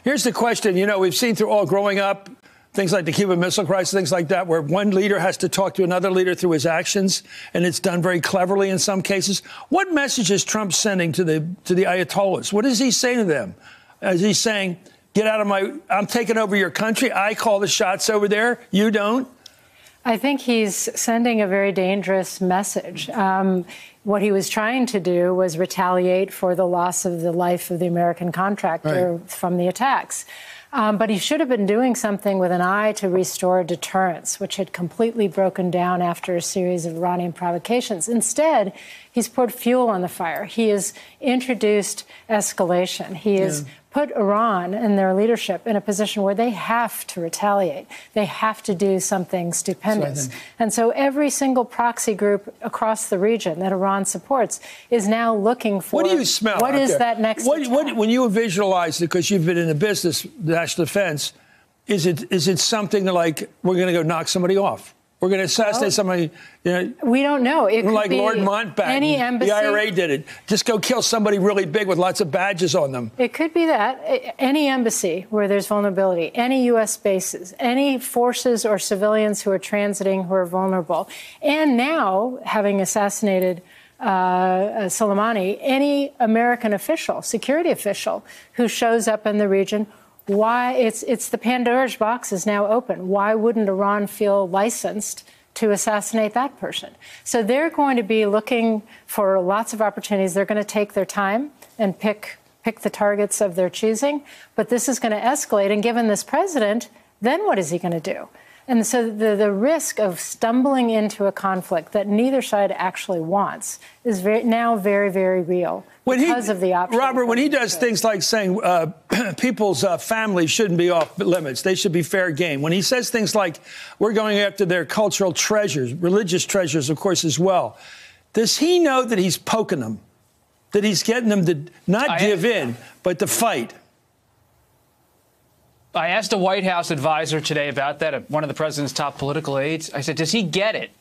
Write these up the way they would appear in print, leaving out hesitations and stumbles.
Here's the question. You know, we've seen through all growing up, things like the Cuban Missile Crisis, things like that, where one leader has to talk to another leader through his actions, and it's done very cleverly in some cases. What message is Trump sending to the Ayatollahs? What is he saying to them? Is he saying, get out of I'm taking over your country, I call the shots over there, you don't? I think he's sending a very dangerous message. What he was trying to do was retaliate for the loss of the life of the American contractor from the attacks. But he should have been doing something with an eye to restore deterrence, which had completely broken down after a series of Iranian provocations. Instead, he's poured fuel on the fire. He has introduced escalation. He has put Iran and their leadership in a position where they have to retaliate. They have to do something stupendous. And so every single proxy group across the region that Iran supports is now looking for... What do you smell? What is that next attack? When you visualize it, because you've been in the business, national defense, is it something like, we're going to go knock somebody off? We're going to assassinate somebody, you know. We don't know. It could like be Lord Mountbatten. Any embassy. The IRA did it. Just go kill somebody really big with lots of badges on them. It could be that. Any embassy where there's vulnerability, any U.S. bases, any forces or civilians who are transiting who are vulnerable. And now, having assassinated Soleimani, any American official, security official, who shows up in the region, why it's the Pandora's box is now open. Why wouldn't Iran feel licensed to assassinate that person? So they're going to be looking for lots of opportunities. They're going to take their time and pick the targets of their choosing. But this is going to escalate. And given this president, then what is he going to do? And so the risk of stumbling into a conflict that neither side actually wants is now very, very real because of the option. Robert, when he does things like saying people's families shouldn't be off limits, they should be fair game. When he says things like we're going after their cultural treasures, religious treasures, of course, as well, does he know that he's poking them, that he's getting them to not give in, but to fight? I asked a White House advisor today about that, one of the president's top political aides. I said, does he get it?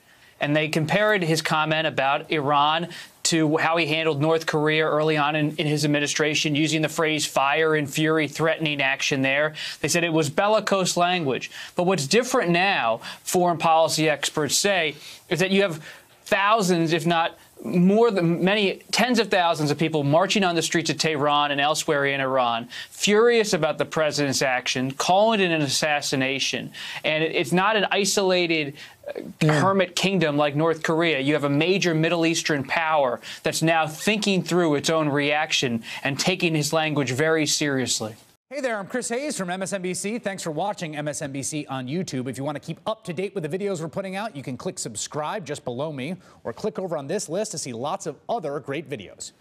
And they compared his comment about Iran to how he handled North Korea early on in his administration, using the phrase fire and fury, threatening action there. They said it was bellicose language. But what's different now, foreign policy experts say, is that you have thousands, if not more than many tens of thousands of people marching on the streets of Tehran and elsewhere in Iran, furious about the president's action, calling it an assassination. And it's not an isolated hermit kingdom like North Korea. You have a major Middle Eastern power that's now thinking through its own reaction and taking his language very seriously. Hey there, I'm Chris Hayes from MSNBC. Thanks for watching MSNBC on YouTube. If you want to keep up to date with the videos we're putting out, you can click subscribe just below me or click over on this list to see lots of other great videos.